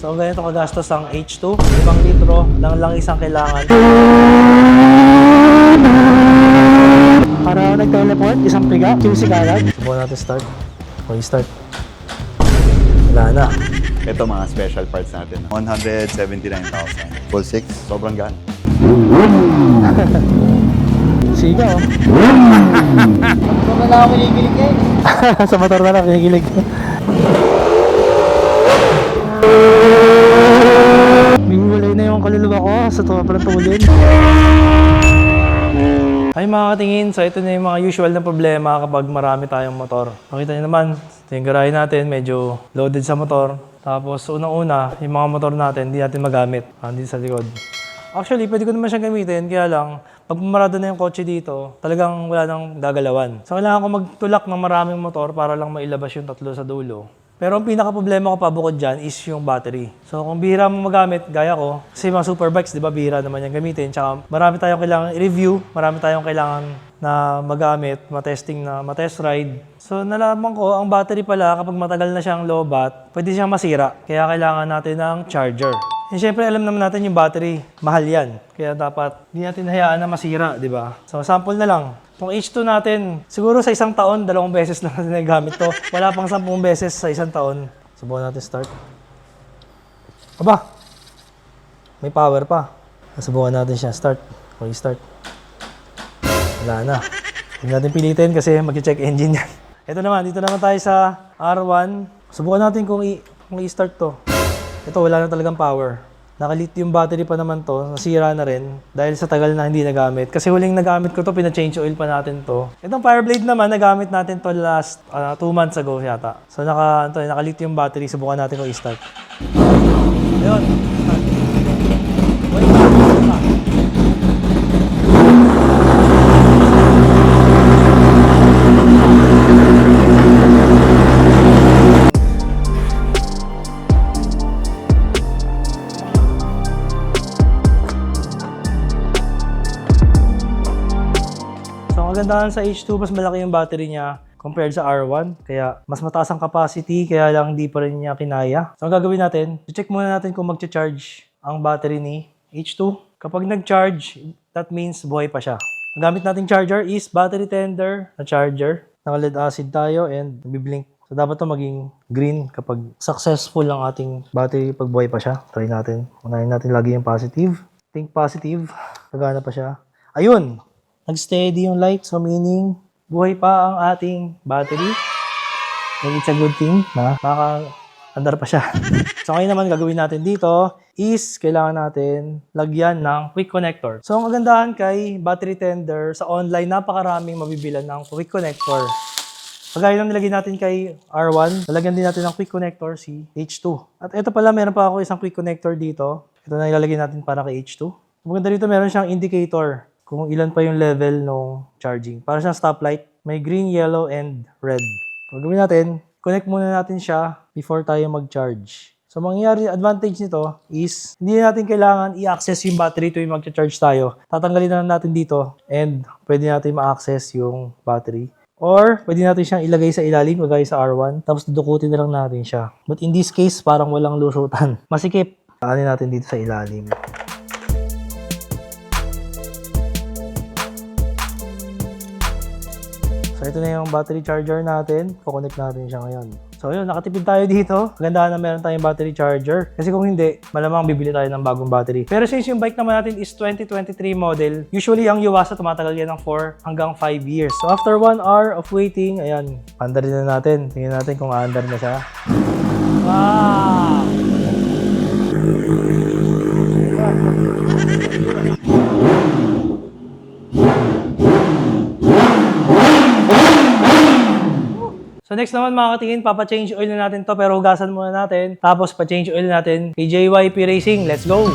So ganito kagastos ang H2. 5 litro lang isang kailangan. Para nag-teleport, isang piga, QC kagad. Subukan natin start. Okay, start. Wala na. Ito mga special parts natin. 179,000. Full 6, sobrang gaan. Siga oh. Ito na lang ako kinikilig eh. Sa motor na lang, kinikilig. Bingulay na yung kaluluwa ko sa parang tulin. Ay mga katingin, so ito na yung mga usual na problema kapag marami tayong motor. Makita nyo naman, ito yung garahe natin, medyo loaded sa motor. Tapos unang-una, yung mga motor natin, hindi natin magamit. Hindi sa likod. Actually, pwede ko naman siyang gamitin, kaya lang, pag pumarado na yung kotse dito, talagang wala nang gagalawan. So kailangan ko magtulak ng maraming motor para lang mailabas yung tatlo sa dulo. Pero ang pinaka-problema ko pa bukod dyan is yung battery. So kung bihira mo magamit, gaya ko, kasi mga superbikes, di ba, bihira naman yung gamitin. Tsaka marami tayong kailangan i-review, marami tayong kailangan na magamit, matesting na, matest ride. So nalaman ko, ang battery pala, kapag matagal na siyang low bat, pwede siyang masira. Kaya kailangan natin ng charger. And syempre, alam naman natin yung battery, mahal yan. Kaya dapat hindi natin hayaan na masira, di ba? So sample na lang. Itong H2 natin, siguro sa isang taon, 2 beses lang natin nagamit to. Wala pang 10 beses sa isang taon. Subukan natin start. Aba! May power pa. Subukan natin siya. Start. Okay, start. Wala na. Huwag natin pilitin kasi mag-check engine yan. Ito naman, dito naman tayo sa R1. Subukan natin kung i-start to. Ito, wala na talagang power. Naka-lithium battery pa naman to, nasira na rin dahil sa tagal na hindi nagamit. Kasi huling nagamit ko to, pina-change oil pa natin to. Itong Fireblade naman, nagamit natin to last 2 months ago yata. So naka-lithium battery, subukan natin kung i-start. Ayun, start. Wait, kagandahan sa H2, mas malaki yung battery niya compared sa R1. Kaya mas mataas ang capacity, kaya lang hindi pa rin niya kinaya. So ang gagawin natin, check muna natin kung mag-charge ang battery ni H2. Kapag nag-charge, that means buhay pa siya. Ang gamit nating charger is battery tender na charger. Naka-lead acid tayo and biblink. So dapat to maging green kapag successful ang ating battery pag buhay pa siya. Try natin. Unahin natin lagi yung positive. Think positive. Nagana pa siya. Ayun! Nag-steady yung light, so meaning buhay pa ang ating battery. And it's a good thing na maka-andar pa siya. So ngayon naman gagawin natin dito is kailangan natin lagyan ng quick connector. So ang kagandahan kay battery tender, sa online napakaraming mabibilan ng quick connector. Pagaya lang nilagay natin kay R1, lalagyan din natin ng quick connector si H2. At ito pala, meron pa ako isang quick connector dito. Ito na ilalagay natin para kay H2. Maganda dito, meron siyang indicator kung ilan pa yung level ng charging. Para siyang stoplight, may green, yellow, and red. So, gawin natin, connect muna natin siya before tayo mag-charge. So, mangyayari advantage nito is, hindi natin kailangan i-access yung battery tuwing mag-charge tayo. Tatanggalin na lang natin dito, and pwede natin ma-access yung battery. Or, pwede natin siyang ilagay sa ilalim, kagaya sa R1, tapos dudukutin na lang natin siya. But in this case, parang walang lusutan. Masikip. Aanin natin dito sa ilalim. So, ito na yung battery charger natin. Kukonect natin siya ngayon. So, yun, nakatipid tayo dito. Maganda na meron tayong battery charger. Kasi kung hindi, malamang bibili tayo ng bagong battery. Pero since yung bike naman natin is 2023 model, usually ang Yuasa tumatagal yan ng 4 hanggang 5 years. So, after 1 hour of waiting, ayan, andarin na natin. Tingnan natin kung aandar na siya. Wow! So next naman mga katingin, papa-change oil na natin to pero hugasan muna natin. Tapos pa-change oil natin kay JYP Racing. Let's go!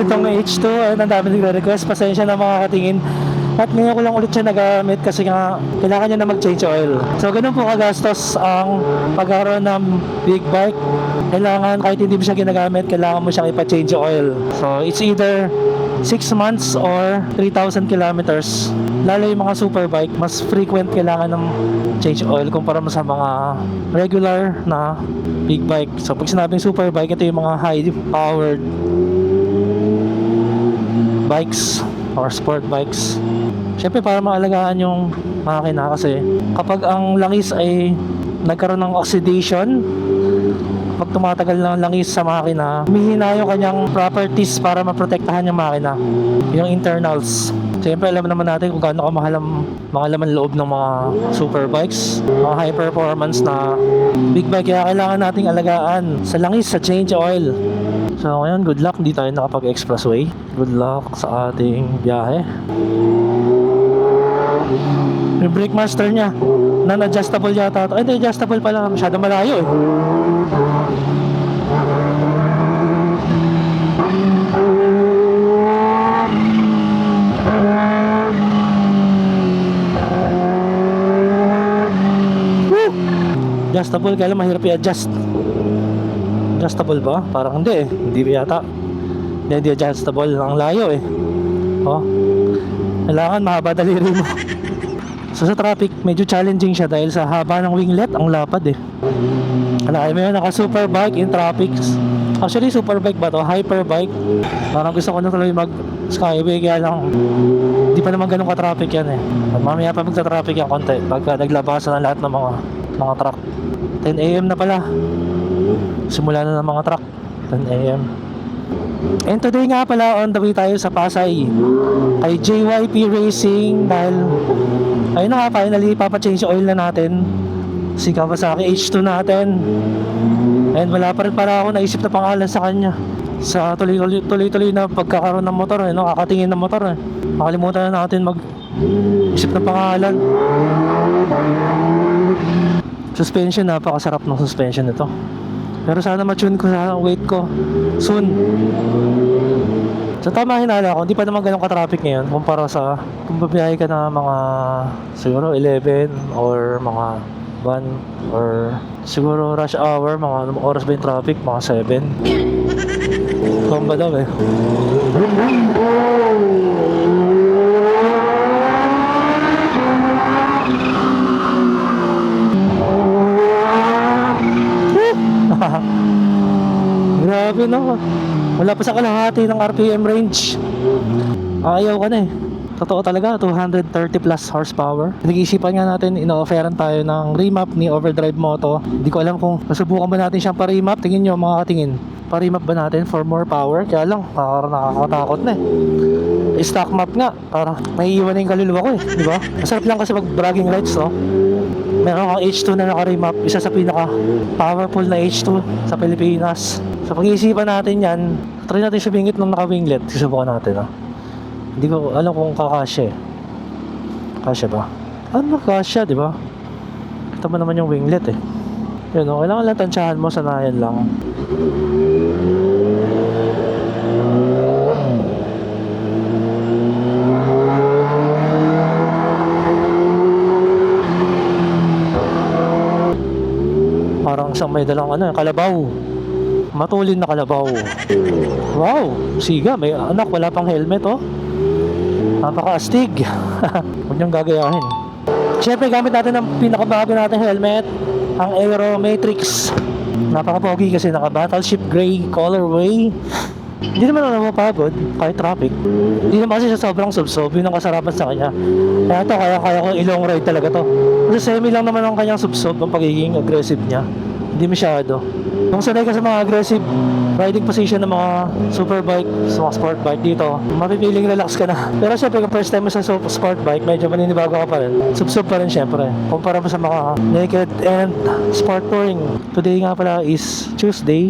itong H2, ayun, ang dami nagre-request. Pasensya na mga katingin. At ngayon ko lang ulit siya nagamit kasi nga kailangan niya na mag-change oil. So ganun po kagastos ang pagkaroon ng big bike. Kailangan kahit hindi mo siya ginagamit, kailangan mo siyang ipa-change oil. So it's either 6 months or 3,000 kilometers. Lalo yung mga super bike, mas frequent kailangan ng change oil kumpara mo sa mga regular na big bike. So pag sinabing super bike, ito yung mga high powered bikes or sport bikes. Siyempre para maalagaan yung makina kasi kapag ang langis ay nagkaroon ng oxidation, pag tumatagal ng langis sa makina, humihina yung kanyang properties para maprotektahan yung makina, yung internals. Siyempre alam naman natin kung gaano kamahal ang mga laman loob ng mga super bikes, mga high performance na big bike, kaya kailangan nating alagaan sa langis, sa change oil. So ngayon, good luck, hindi tayo nakapag-expressway. Good luck sa ating biyahe. Yung brake master niya, non-adjustable yata ito. Ay, hindi, adjustable pala, masyado malayo eh. Adjustable, kaya lang mahirap i-adjust. Adjustable ba? Parang hindi eh. Hindi yata. Hindi adjustable. Ang layo eh. Oh. Kailangan mahaba daliri mo. So sa traffic, medyo challenging siya dahil sa haba ng winglet, ang lapad eh. Alakay mo yun, naka super bike in traffic. Actually, super bike ba to? Hyper bike. Parang gusto ko na tuloy mag skyway, kaya lang di pa naman ganun ka-traffic yan eh. At mamaya pa magta-traffic yan konti pagka naglabasan ng lahat ng mga truck. 10 AM na pala. Simula na ng mga truck. 10 AM. And today nga pala, on the way tayo sa Pasay kay JYP Racing dahil ayun na nga, finally ipapa-change oil na natin si Kawasaki H2 natin. And wala pa rin para ako naisip na pangalan sa kanya sa tuloy-tuloy na pagkakaroon ng motor eh, no? Kakatingin ng motor eh. Makalimutan na natin mag-isip ng pangalan. Suspension, napakasarap ng suspension nito. Pero sana ma-tune ko sa weight ko soon. So tama hinala ko, hindi pa naman ganun ka-traffic ngayon kumpara sa kung babiyahe ka na mga siguro 11 or mga 1 or siguro rush hour, mga anong oras ba yung traffic? Mga 7. Komba daw eh. Grabe no. Wala pa sa kalahati ng RPM range. Ayaw ka na eh. Totoo talaga, 230 plus horsepower. Nag-iisipan nga natin, ino-offeran tayo ng remap ni Overdrive Moto. Hindi ko alam kung masubukan ba natin siyang pa-remap. Tingin nyo mga katingin, pa-remap ba natin for more power? Kaya lang, nakakatakot na eh. Stock map nga, para may iwan na yung kaluluwa ko eh, di ba? Masarap lang kasi mag-bragging rights, no? Meron kang H2 na naka-remap, isa sa pinaka powerful na H2 sa Pilipinas. So pag-iisipan natin yan, try natin siya bingit ng naka-winglet. Susubukan natin, no? Hindi ko alam kung kakasya eh. Kasya ba? Ano kasya, di ba? Kita mo naman yung winglet eh. Yun, no? Kailangan lang tansyahan mo, sanayan lang. Parang isang may dalang kalabaw. Matulin na kalabaw. Wow, siga, may anak, wala pang helmet oh. Napaka-astig. Huwag niyong gagayahin. Siyempre gamit natin ang pinakabago natin helmet, ang Aero Matrix. Napaka-pogi kasi naka Battleship Gray colorway. Hindi naman ako mapagod kahit traffic. Hindi naman kasi siya sobrang subsob. Yun ang kasarapan sa kanya. Kaya ito, kaya ko ilong ride talaga to. Kasi semi lang naman ang kanyang subsob, ang pagiging aggressive niya. Hindi masyado. Kung sanay ka sa mga aggressive riding position ng mga super bike, sa mga sport bike dito, mapipiling relax ka na. Pero syempre kung first time mo sa sport bike, medyo maninibago ka pa rin. Subsob pa rin syempre. Kumpara mo sa mga naked and sport touring. Today nga pala is Tuesday,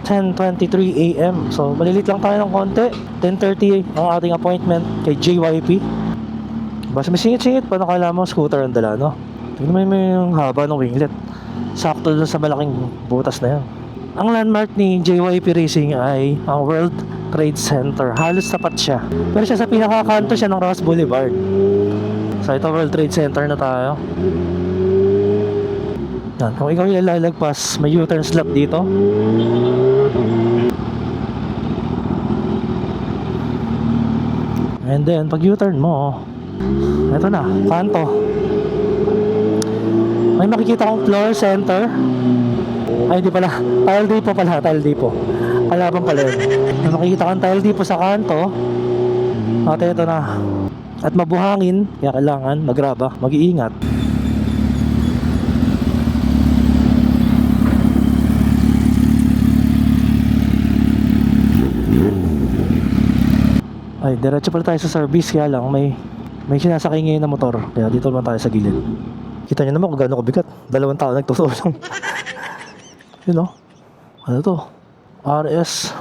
10:23 AM. So malilit lang tayo ng konti. 10:30 ang ating appointment kay JYP. Basta may singit-singit pa, nakala mo scooter ang dala, no? Tignan mo yung haba ng winglet. Sakto dun sa malaking butas na yan. Ang landmark ni JYP Racing ay ang World Trade Center. Halos tapat siya. Pero siya sa pinakakanto siya ng Ross Boulevard. So ito, World Trade Center na tayo. Yan, kung ikaw yung lalagpas, may U-turn slot dito. And then, pag U-turn mo, ito na, kanto. May makikita akong floor center. Ay, di pala. Tile depot pala, tile depot. Kalaban pala yun. May makikita kang tile depot sa kanto. At ito na. At mabuhangin, kaya kailangan magraba, mag-iingat. Ay, diretso pala tayo sa service, kaya lang may sinasakay ngayon na motor. Kaya dito naman tayo sa gilid. Kita nyo naman kung gaano kabigat. 2 tao nagtutulong. Yun o. Ano to? RS.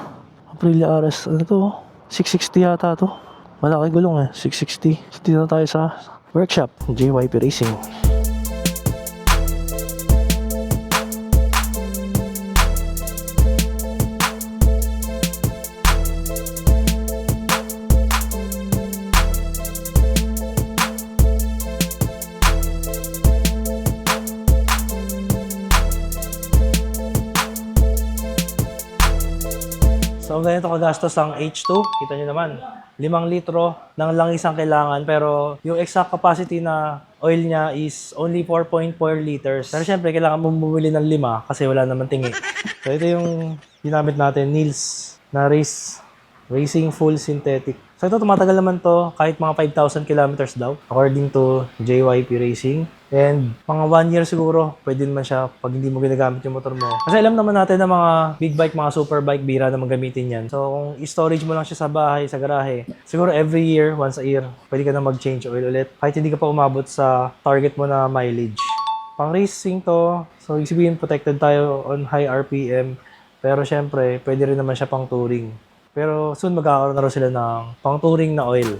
Aprilia RS. Ano to? 660 yata to. Malaki gulong eh. 660. So, dito na tayo sa workshop. JYP Racing. So, ang ganito kagastos ang H2. Kita nyo naman, 5 litro ng langis ang kailangan. Pero yung exact capacity na oil niya is only 4.4 liters. Pero syempre, kailangan mong bumili ng 5 kasi wala naman tingi. So, ito yung ginamit natin, Nils na Racing Full Synthetic. So, ito tumatagal naman to kahit mga 5,000 kilometers daw according to JYP Racing. And mga 1 year siguro, pwede naman siya pag hindi mo ginagamit yung motor mo. Kasi alam naman natin na mga big bike, mga super bike, bira naman gamitin yan. So kung i-storage mo lang siya sa bahay, sa garahe, siguro every year, once a year, pwede ka na mag-change oil ulit. Kahit hindi ka pa umabot sa target mo na mileage. Pang racing to, so ibig sabihin protected tayo on high RPM. Pero syempre, pwede rin naman siya pang touring. Pero soon magkakaroon na rin sila ng pang touring na oil.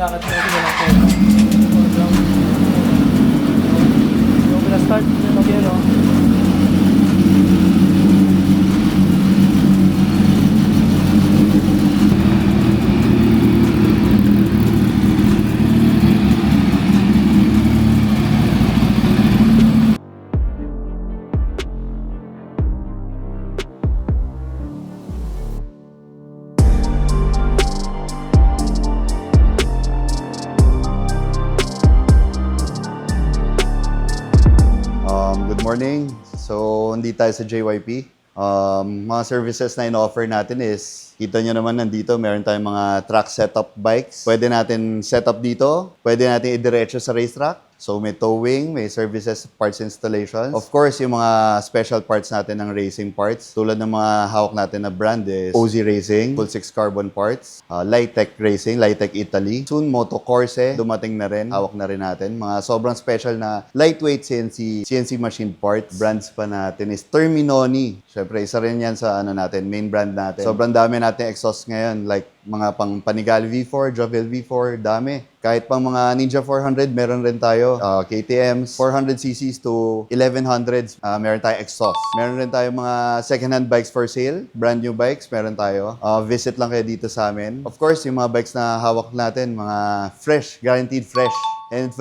Lakad mo natin lang tayo. Yung pina-start yung mag-yelo. Good morning. So, hindi tayo sa JYP. Mga services na in-offer natin is, kita nyo naman nandito, meron tayong mga track setup bikes. Pwede natin set up dito. Pwede natin idiretso sa racetrack. So, may towing, may services, parts installations. Of course, yung mga special parts natin ng racing parts. Tulad ng mga hawak natin na brand is OZ Racing, Full 6 Carbon Parts, Lightech Racing, Lightech Italy. Soon, Moto Corse, dumating na rin. Hawak na rin natin. Mga sobrang special na lightweight CNC machine parts. Brands pa natin is Terminoni. Siyempre, isa rin yan sa main brand natin. Sobrang dami natin exhaust ngayon. Like, mga pang Panigale V4, Jovel V4, dami. Kahit pang mga Ninja 400, meron rin tayo. KTMs, 400cc's to 1100s, meron tayo exhaust. Meron rin tayo mga second-hand bikes for sale, brand new bikes, meron tayo. Visit lang kayo dito sa amin. Of course, yung mga bikes na hawak natin, mga fresh, guaranteed fresh. And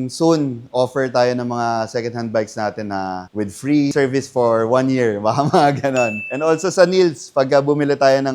soon, offer tayo ng mga second-hand bikes natin na with free service for 1 year. Baka mga ganon. And also sa Niels, pagka bumili tayo ng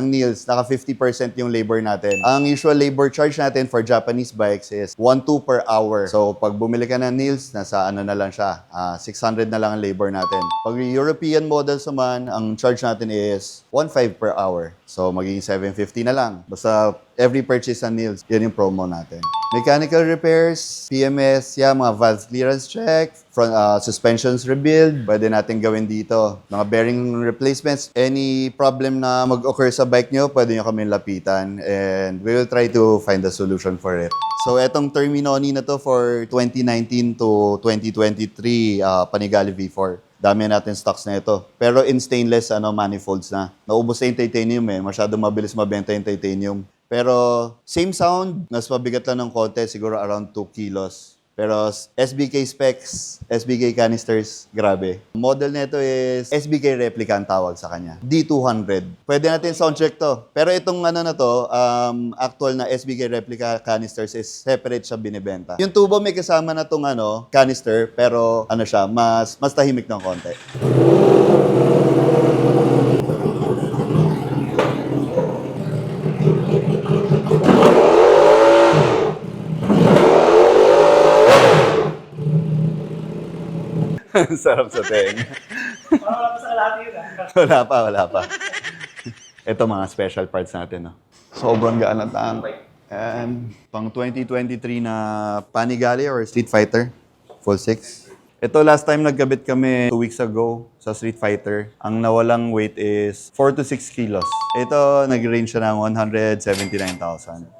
Niels, naka 50% yung labor natin. Ang usual labor charge natin for Japanese bikes is 1.2 per hour. So pag bumili ka ng Niels, nasa na lang siya, 600 na lang ang labor natin. Pag European models naman, ang charge natin is 1.5 per hour. So magiging 750 na lang. Basta every purchase ng Niels, yun yung promo natin. Mechanical repairs, PMS, mga valve clearance check, front, suspensions rebuild, pwede natin gawin dito. Mga bearing replacements, any problem na mag-occur sa bike nyo, pwede nyo kami lapitan and we will try to find a solution for it. So etong Terminoni na to for 2019 to 2023 Panigale V4. Dami natin stocks na ito. Pero in stainless manifolds na. Naubos na yung titanium Masyado mabilis mabenta yung titanium. Pero same sound, mas mabigat lang ng konti, siguro around 2 kilos. Pero SBK specs, SBK canisters, grabe. Model nito is SBK replica ang tawag sa kanya. D200. Pwede natin sound check to. Pero itong actual na SBK replica canisters is separate siya binibenta. Yung tubo may kasama na tong canister, pero siya, mas tahimik ng konti. Sarap sa tenga. Wala pa sa kalahati yun Wala pa. Ito mga special parts natin. Sobrang gaan ang tank. And pang 2023 na Panigale or Street Fighter, full 6. Ito last time nagkabit kami 2 weeks ago sa Street Fighter. Ang nawalang weight is 4 to 6 kilos. Ito nag-range siya ng 179,000.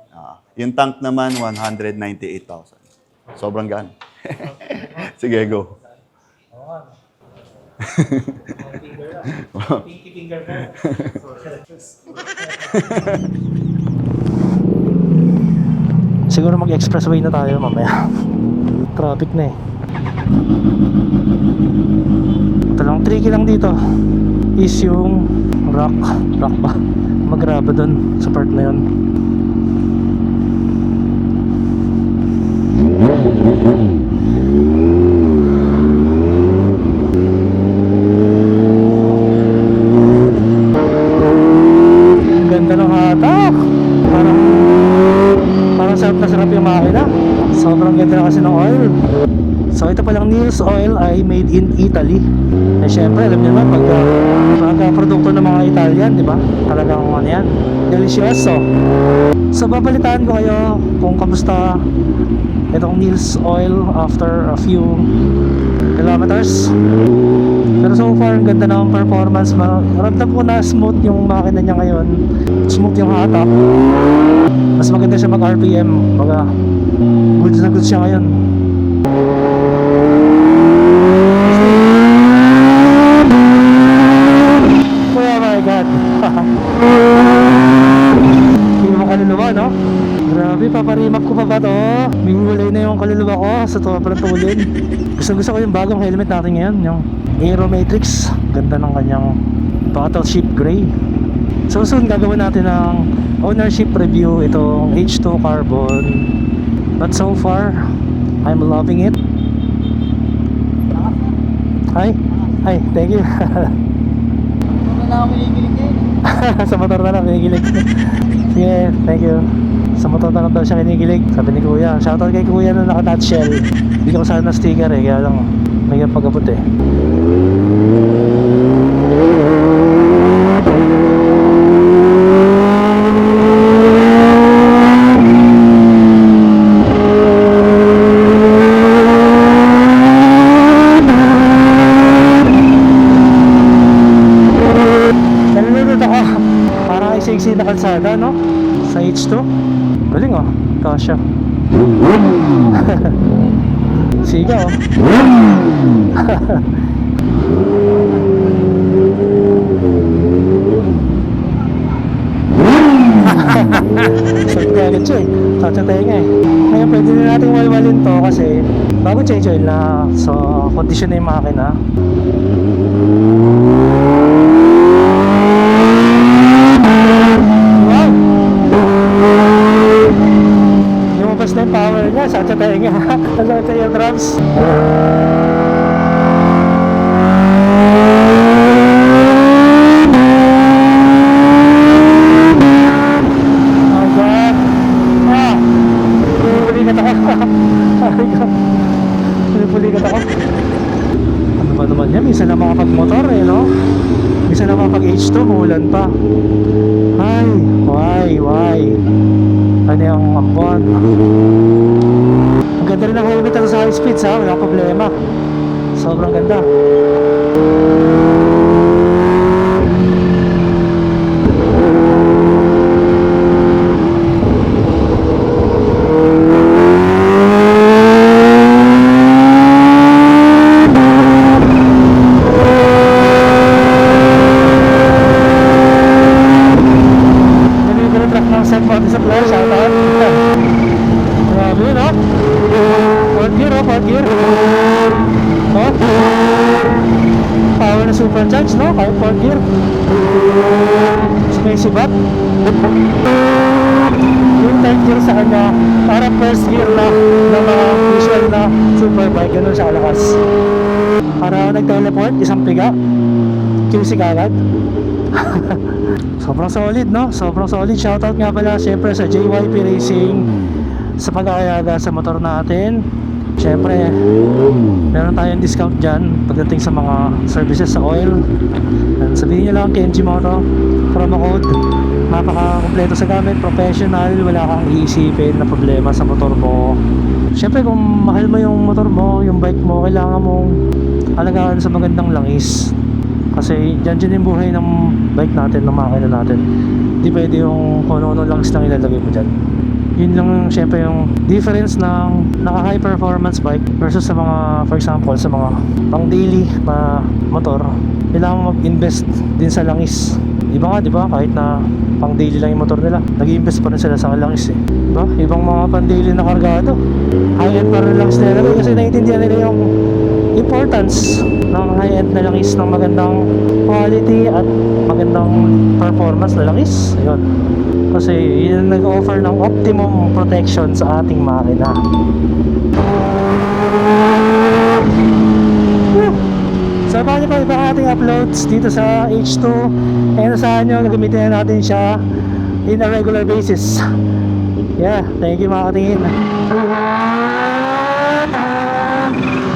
Yung tank naman 198,000. Sobrang gaan. Sige, go. Pinky finger po. Siguro mag-expressway na tayo mamaya. Traffic na Ito lang, tricky lang dito is yung rock ba? Magraba dun sa part na yun. Ganda ng hatak. Parang sarap na sarap yung makina. Sobrang ganda na kasi ng oil. So ito palang Niels oil ay made in Italy. Eh syempre alam niyo naman pagka produkto ng mga Italian, di ba? Talagang yan, delicioso. So babalitaan ko kayo kung kamusta itong Niels oil after a few kilometers. Pero so far, ang ganda ng performance. Ramdam ko na smooth yung makina niya ngayon. Smooth yung hatak. Mas maganda siya mag-RPM. Baga, goods na goods siya ngayon. Oh my God. Hindi mo kaluluwa, no? Grabe, paparimap ko pa ba to? Bigulay na yung kaluluwa ko sa sobrang tulin. Gusto ko yung bagong helmet natin ngayon, yung Aero Matrix. Ganda ng kanyang Battleship Gray. So soon gagawin natin ng ownership review itong H2 Carbon. But so far, I'm loving it. Hi, thank you. Wala ako kinikilig Sa motor na lang kinikilig. Sige, thank you. Sa motor na lang daw siya kinikilig. Sabi ni Kuya, shoutout kay Kuya na naka-nutshell. Hindi ko sana sticker kaya lang may pagkabot Nalulunod ako. Parang isa-iksi na kalsada, no? Sa H2. Galing kasya. Siga Sort ka agad siya Tatsa nga Ngayon pwede na natin walwalin to kasi bago change oil na. So condition na yung makina. Wow! Lumabas na yung power niya. Satsa minsan na makapag-motor eh, no? Minsan na makapag-H2, muulan pa. Ay, why? Ano yung ambon? Ang ganda rin ng helmet sa high speeds ha, wala problema. Sobrang ganda. Nalibig truck ng Set Body Supply, shoutout. Grabe yun ha. Fourth gear oh, fourth gear. Oh. Power na supercharge, no? Kahit 4th gear. Space bat. Yung 10th gear sa kanya, para first gear na mga usual na superbike. Ganun siya kalakas. Para nag-teleport, isang piga. QC kagad. Sobrang solid, no? Sobrang solid. Shoutout nga pala syempre sa JYP Racing sa pag-aayaga sa motor natin. Siyempre, meron tayong discount dyan pagdating sa mga services sa oil. And sabihin nyo lang Kenji Moto, promo code, napaka-kompleto sa gamit, professional, wala kang iisipin na problema sa motor mo. Siyempre kung mahal mo yung motor mo, yung bike mo, kailangan mong alagaan sa magandang langis. Kasi dyan yung buhay ng bike natin, ng makina natin. Hindi pwede yung kung ano langis lang ilalagay mo dyan. Yun lang syempre yung difference ng naka high performance bike versus sa mga, for example, sa mga pang daily na motor. Kailangan mo mag-invest din sa langis. Iba nga, di ba? Kahit na pang daily lang yung motor nila, nag-invest pa rin sila sa langis eh. Diba? Ibang mga pang daily na kargado, high-end pa rin langis nila kasi naiintindihan nila yung importance ng high-end na langis, ng magandang quality at magandang performance na langis. Ayun. Kasi yun nag-offer ng optimum protection sa ating makina. So paano pa ibang ating uploads dito sa H2, and saan nyo nagamitin na natin siya in a regular basis. Yeah, thank you mga katingin.